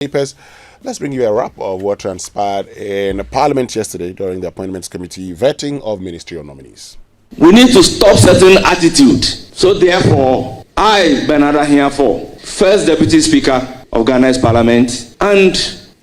Papers. Let's bring you a wrap of what transpired in Parliament yesterday during the Appointments Committee vetting of ministerial nominees. We need to stop certain attitude. So therefore, I, Bernard Ahiafo, First Deputy Speaker of Ghana's Parliament and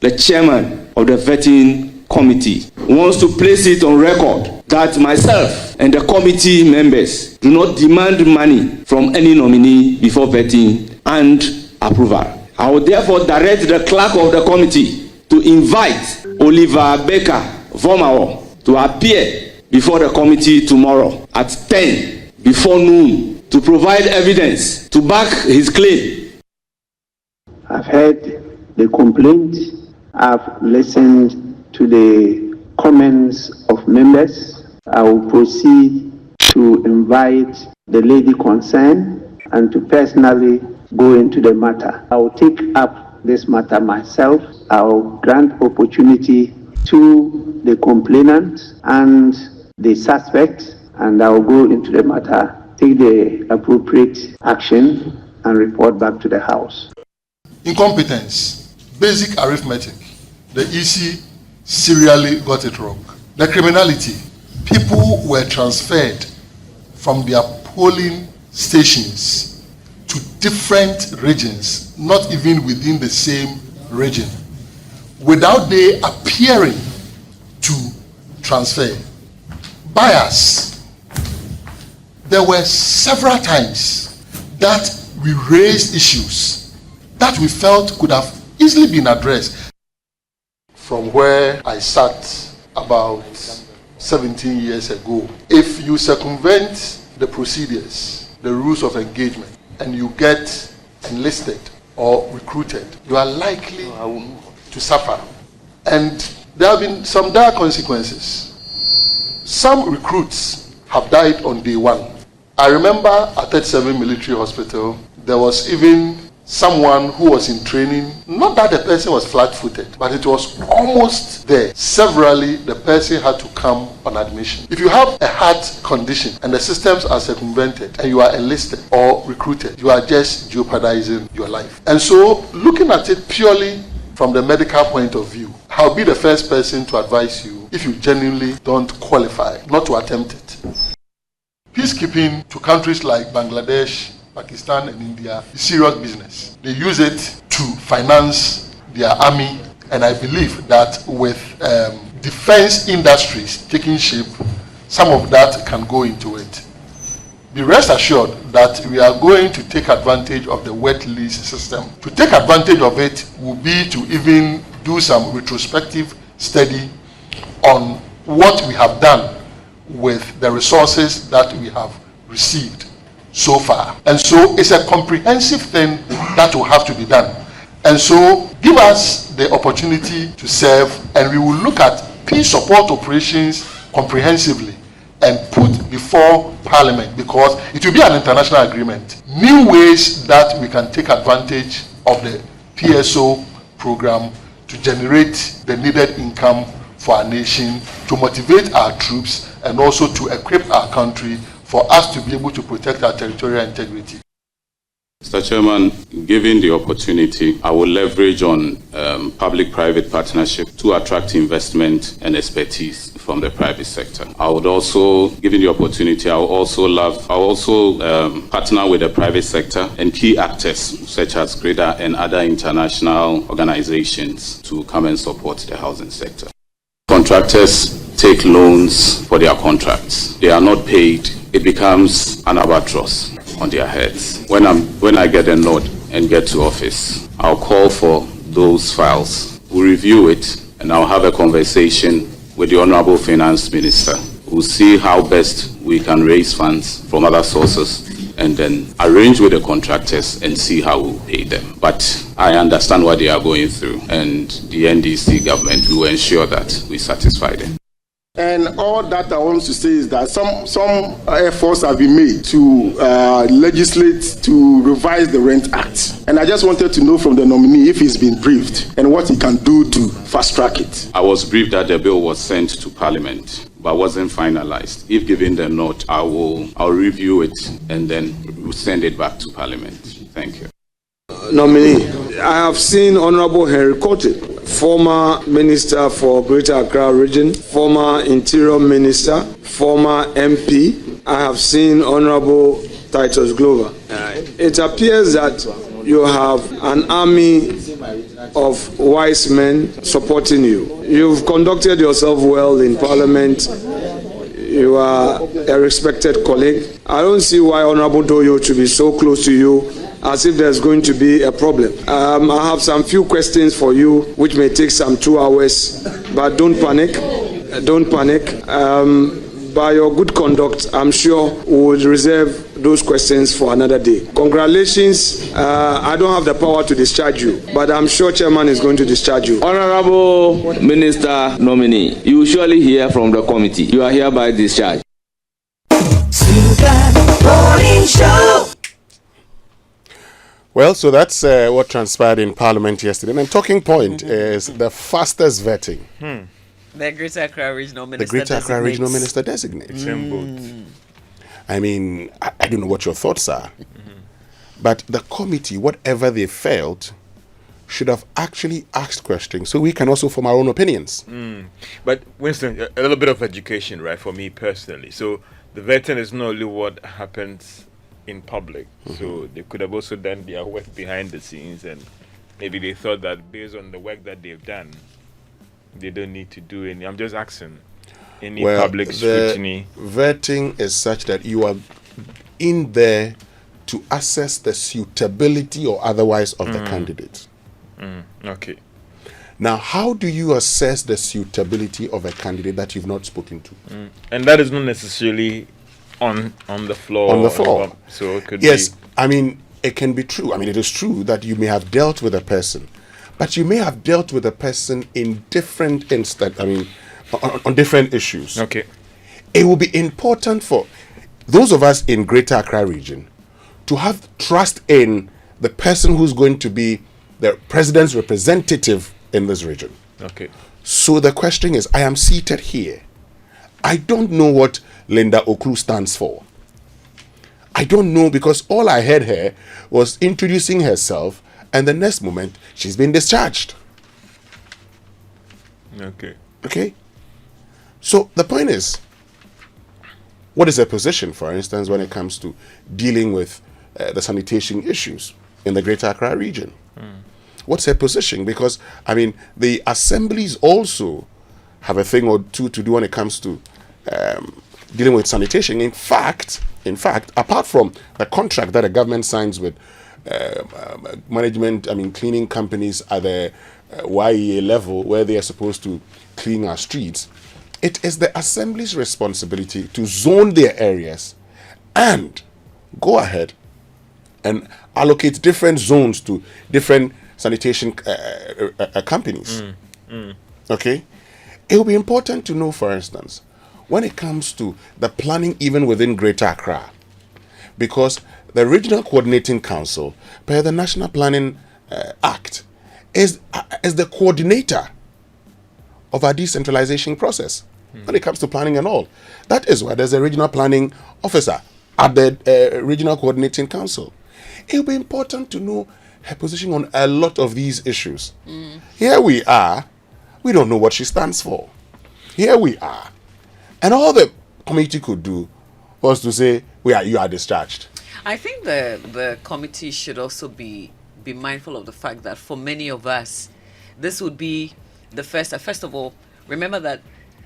the Chairman of the Vetting Committee, wants to place it on record that myself and the committee members do not demand money from any nominee before vetting and approval. I will therefore direct the clerk of the committee to invite Oliver Baker Vomao to appear before the committee tomorrow at 10 before noon to provide evidence to back his claim. I've heard the complaint. I've listened to the comments of members. I will proceed to invite the lady concerned and to personally go into the matter. I will take up this matter myself. I will grant opportunity to the complainant and the suspect, and I will go into the matter, take the appropriate action, and report back to the House. Incompetence, basic arithmetic. The EC serially got it wrong. The criminality, people were transferred from their polling stations to different regions, not even within the same region, without they appearing to transfer. Bias. There were several times that we raised issues that we felt could have easily been addressed. From where I sat about 17 years ago, if you circumvent the procedures, the rules of engagement, and you get enlisted or recruited, you are likely to suffer. And there have been some dire consequences. Some recruits have died on day one. I remember at 37 Military Hospital, there was even someone who was in training. Not that the person was flat-footed, but it was almost there. Severally, the person had to come on admission. If you have a heart condition and the systems are circumvented and you are enlisted or recruited, you are just jeopardizing your life. And so, looking at it purely from the medical point of view, I'll be the first person to advise you, if you genuinely don't qualify, not to attempt it. Peacekeeping to countries like Bangladesh, Pakistan and India is serious business. They use it to finance their army, and I believe that with defense industries taking shape, some of that can go into it. Be rest assured that we are going to take advantage of the wet lease system. To take advantage of it will be to even do some retrospective study on what we have done with the resources that we have received so far. And so it's a comprehensive thing that will have to be done. And so give us the opportunity to serve, and we will look at peace support operations comprehensively and put before Parliament, because it will be an international agreement. New ways that we can take advantage of the PSO program to generate the needed income for our nation, to motivate our troops, and also to equip our country for us to be able to protect our territorial integrity. Mr. Chairman, given the opportunity, I will leverage on public-private partnership to attract investment and expertise from the private sector. I would also, given the opportunity, I will also partner with the private sector and key actors such as GRIDA and other international organizations to come and support the housing sector. Contractors take loans for their contracts. They are not paid. It becomes an albatross on their heads. When I get a nod and get to office, I'll call for those files. We'll review it, and I'll have a conversation with the Honorable Finance Minister. We'll see how best we can raise funds from other sources and then arrange with the contractors and see how we'll pay them. But I understand what they are going through, and the NDC government will ensure that we satisfy them. And all that I want to say is that some efforts have been made to legislate to revise the Rent Act. And I just wanted to know from the nominee if he's been briefed and what he can do to fast track it. I was briefed that the bill was sent to Parliament, but wasn't finalized. If given the note, I'll review it and then we'll send it back to Parliament. Thank you. Nominee. I have seen Honorable Henry Kote, former Minister for Greater Accra Region, former Interior Minister, former MP. I have seen Honorable Titus Glover. It appears that you have an army of wise men supporting you. You've conducted yourself well in Parliament. You are a respected colleague. I don't see why Honorable Doyo should be so close to you as if there's going to be a problem. I have some few questions for you which may take some 2 hours, but don't panic. Don't panic. By your good conduct, I'm sure we will reserve those questions for another day. Congratulations. I don't have the power to discharge you, but I'm sure Chairman is going to discharge you. Honorable Minister nominee, you will surely hear from the committee. You are hereby discharged. Well, so that's what transpired in Parliament yesterday. And talking point is the fastest vetting. The Greater Accra Regional Minister. The Greater Accra Regional Minister designates. I mean, I don't know what your thoughts are, but the committee, whatever they felt, should have actually asked questions so we can also form our own opinions. But Winston, a little bit of education, right, for me personally. So the vetting is not only what happens in public. So they could have also done their work behind the scenes, and maybe they thought that based on the work that they've done, they don't need to do any. I'm just asking any public scrutiny. Vetting is such that you are in there to assess the suitability or otherwise of the candidate. Okay. Now, how do you assess the suitability of a candidate that you've not spoken to? And that is not necessarily on the floor. On the floor. So it could yes, be. I mean, it can be true. I mean, it is true that you may have dealt with a person, but you may have dealt with a person in different on different issues. Okay. It will be important for those of us in Greater Accra region to have trust in the person who's going to be the president's representative in this region. Okay. So the question is, I am seated here. I don't know what Linda Okru stands for. I don't know, because all I heard her was introducing herself, and the next moment she's been discharged. Okay. So the point is, what is her position, for instance, when it comes to dealing with the sanitation issues in the Greater Accra region? What's her position? Because, I mean, the assemblies also have a thing or two to do when it comes to dealing with sanitation. In fact, apart from the contract that the government signs with cleaning companies at the YEA level, where they are supposed to clean our streets, it is the assembly's responsibility to zone their areas and go ahead and allocate different zones to different sanitation companies. Okay? It will be important to know, for instance, when it comes to the planning even within Greater Accra, because the Regional Coordinating Council, per the National Planning Act, is the coordinator of our decentralization process when it comes to planning and all. That is why there's a regional planning officer at the Regional Coordinating Council. It will be important to know her position on a lot of these issues. Here we are, we don't know what she stands for. Here we are. And all the committee could do was to say, you are discharged. I think the committee should also be mindful of the fact that for many of us, this would be the first of all, remember that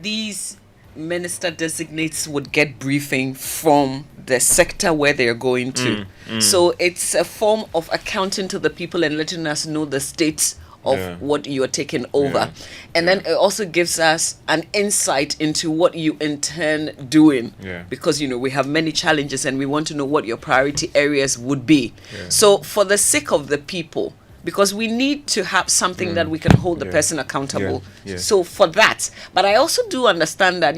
these minister designates would get briefing from the sector where they're going to. So it's a form of accounting to the people and letting us know the state of what you're taking over. And then it also gives us an insight into what you intend doing. Because, we have many challenges and we want to know what your priority areas would be. So for the sake of the people, because we need to have something that we can hold the person accountable. So for that, but I also do understand that,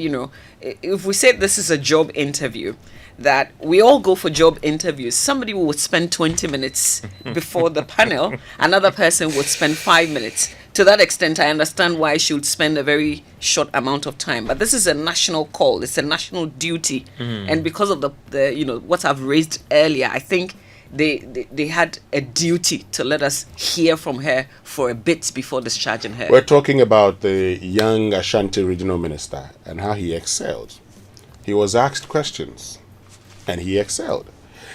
if we say this is a job interview, that we all go for job interviews. Somebody would spend 20 minutes before the panel, another person would spend 5 minutes. To that extent, I understand why she would spend a very short amount of time. But this is a national call. It's a national duty. And because of the what I've raised earlier, I think they had a duty to let us hear from her for a bit before discharging her. We're talking about the young Ashanti regional minister and how he excelled. He was asked questions and he excelled.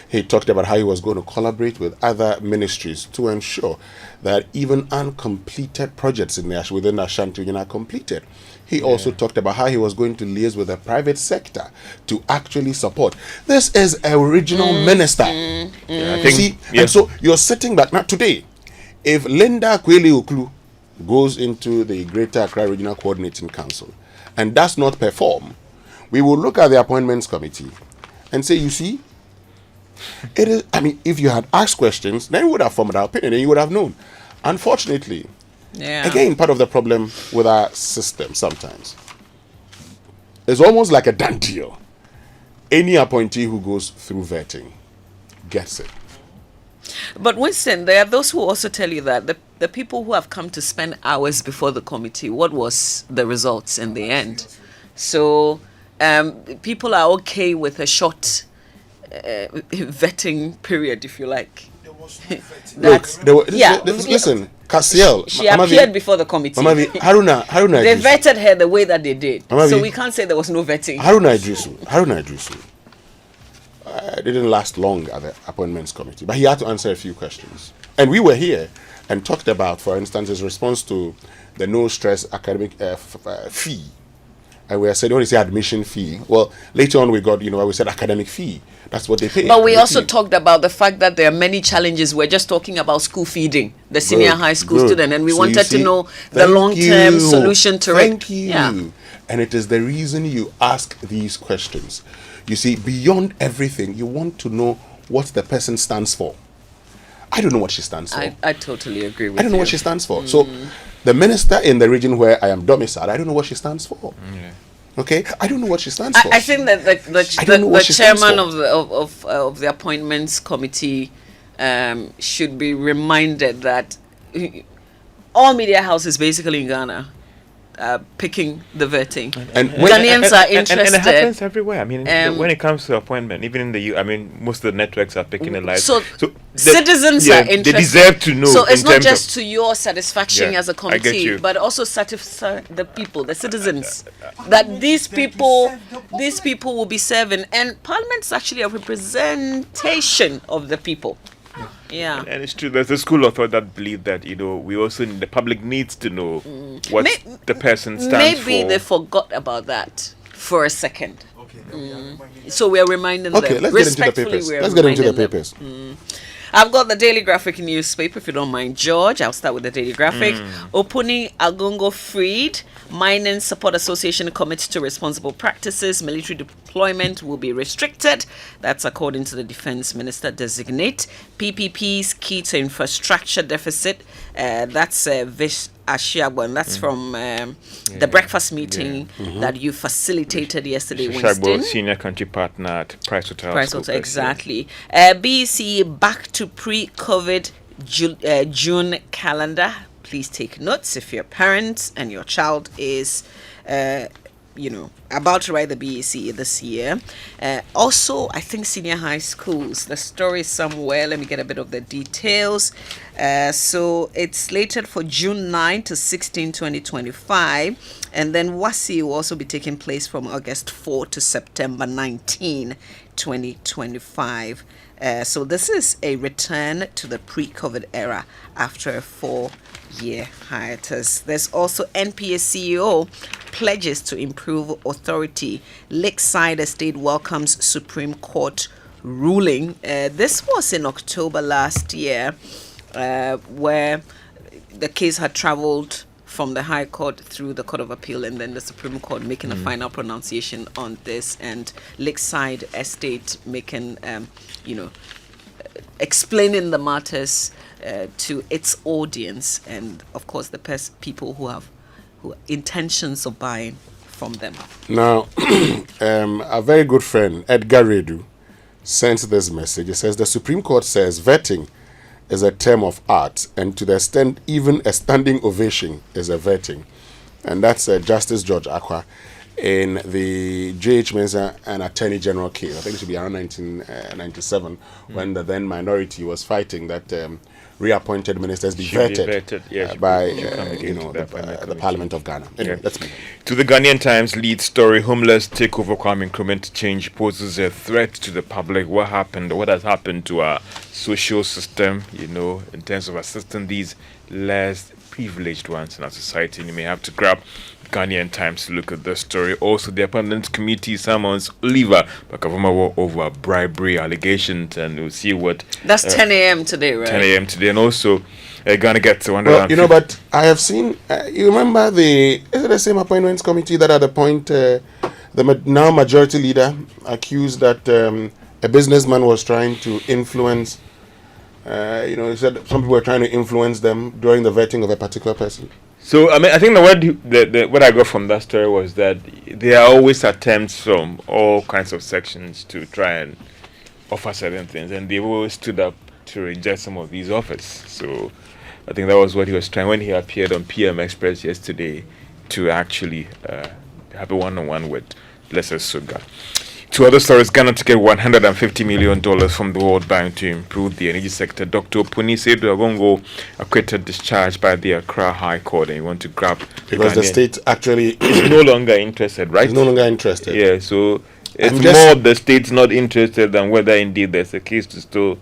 He talked about how he was going to collaborate with other ministries to ensure that even uncompleted projects within Ashanti region are completed. He also talked about how he was going to liaise with the private sector to actually support. This is a regional minister. Yeah, I think, See, and so you're sitting back. Now today, if Linda Kweli Oklu goes into the Greater Accra Regional Coordinating Council and does not perform, we will look at the appointments committee and say, you see, it is. I mean, if you had asked questions, then you would have formed our opinion and you would have known. Unfortunately, again, part of the problem with our system sometimes is almost like a done deal. Any appointee who goes through vetting gets it. But Winston, there are those who also tell you that the people who have come to spend hours before the committee, what was the results in the end? So people are okay with a short vetting period, if you like. Listen, Cassiel. She appeared before the committee. Haruna they Idrisu. vetted her the way that they did. So we can't say there was no vetting. Haruna Idrisu. Didn't last long at the appointments committee, but he had to answer a few questions. And we were here and talked about, for instance, his response to the no stress academic fee. And we said, when you say admission fee, well, later on we got, we said academic fee. That's what they pay. But we also talked about the fact that there are many challenges. We're just talking about school feeding, the senior high school student, and we wanted to know the long-term solution to it. Thank you. Yeah. And it is the reason you ask these questions. You see, beyond everything, you want to know what the person stands for. I don't know what she stands for. I totally agree with you. I don't know what she stands for. So, the minister in the region where I am domiciled, I don't know what she stands for. Okay, I don't know what she stands for. I think that the chairman of the appointments committee should be reminded that all media houses basically in Ghana picking the vetting. And Ghanaians are interested. And it happens everywhere. I mean, when it comes to appointment, even in the U, I mean, most of the networks are picking it live. So citizens are interested. They deserve to know. So it's not just to your satisfaction as a I get you. committee, but also satisfy the people, the citizens, that these people will be serving. And Parliament is actually a representation of the people. Yeah, and it's true. There's a school of thought that believe that we also the public needs to know what the person stands for. Maybe they forgot about that for a second. So we are reminding them. Let's get into the papers. Let's get into the papers. I've got the Daily Graphic newspaper, if you don't mind, George. I'll start with the Daily Graphic. Opuni Agongo freed. Mining Support Association commits to responsible practices. Military deployment will be restricted. That's according to the Defense Minister designate. PPP's key to infrastructure deficit. That's Vish Ashiagbo, and that's from the breakfast meeting that you facilitated yesterday, Winston. Senior country partner at Price Hotel. Exactly. BEC back to pre-COVID June calendar. Please take notes if you're a parent and your child is, about to write the BEC this year. Also, I think senior high schools. The story is somewhere. Let me get a bit of the details. So it's slated for June 9 to 16, 2025. And then WASI will also be taking place from August 4 to September 19, 2025. So this is a return to the pre-COVID era after a 4-year hiatus. There's also NPA CEO pledges to improve authority. Lakeside Estate welcomes Supreme Court ruling. This was in October last year, where the case had traveled from the High Court through the Court of Appeal and then the Supreme Court making a final pronunciation on this, and Lakeside Estate making, explaining the matters to its audience, and of course the people who have intentions of buying from them. Now, a very good friend, Edgar Redu, sent this message. It says the Supreme Court says vetting is a term of art, and to the extent even a standing ovation is a vetting. And that's Justice George Akwa. in the J.H. Mensah and Attorney General case. I think it should be around 1997 when the then minority was fighting that reappointed ministers be vetted by the Parliament of Ghana. Anyway, let's move on. To the Ghanaian Times lead story, homeless takeover Kwame Nkrumah change poses a threat to the public. What happened? What has happened to our social system, in terms of assisting these less privileged ones in our society? And you may have to grab Ghanaian Times to look at this story. Also, the Appointments Committee summons Oliver Bakavuma over bribery allegations, and we'll see what. That's 10 a.m. today, right? 10 a.m. today, and also Ghana gets to 150. Well, but I have seen. You remember is it the same Appointments Committee that at the point the now majority leader accused that a businessman was trying to influence. He said some people were trying to influence them during the vetting of a particular person. So I think what I got from that story was that there are always attempts from all kinds of sections to try and offer certain things, and they've always stood up to reject some of these offers. So I think that was what he was trying when he appeared on PM Express yesterday to actually have a one-on-one with Blessed Suga. Two other stories: Ghana to get $150 million from the World Bank to improve the energy sector. Dr. Puni Sedu Agongo acquitted, discharged by the Accra High Court, and you want to grab because the state actually is no longer interested, right? It's no longer interested. Yeah, so it's more the state's not interested than whether indeed there's a case to still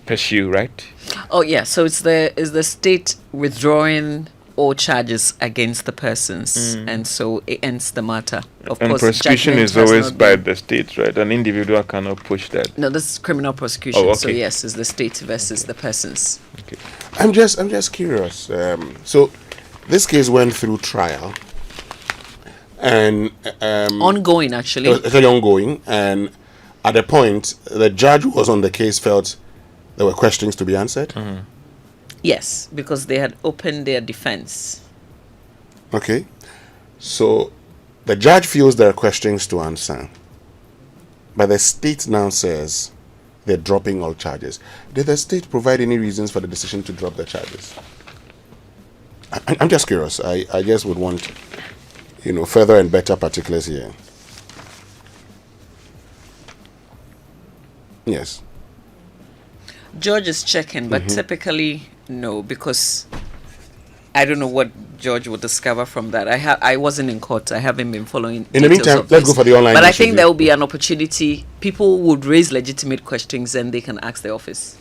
pursue, right? Oh yeah, so it's the state withdrawing all charges against the persons, and so it ends the matter. Of and course, prosecution is always by the state, right? An individual cannot push that. No, this is criminal prosecution. Oh, okay. So yes, it's the state versus the persons. Okay. I'm just curious. So this case went through trial, and ongoing actually. It's actually ongoing, and at a point, the judge who was on the case felt there were questions to be answered. Mm-hmm. Yes, because they had opened their defense. Okay. So the judge feels there are questions to answer, but the state now says they're dropping all charges. Did the state provide any reasons for the decision to drop the charges? I'm just curious. I just would want, further and better particulars here. Yes. George is checking, but typically no, because I don't know what George will discover from that. I wasn't in court. I haven't been following. In the meantime, let's go for the online. But I think there will be an opportunity. People would raise legitimate questions, and they can ask the office.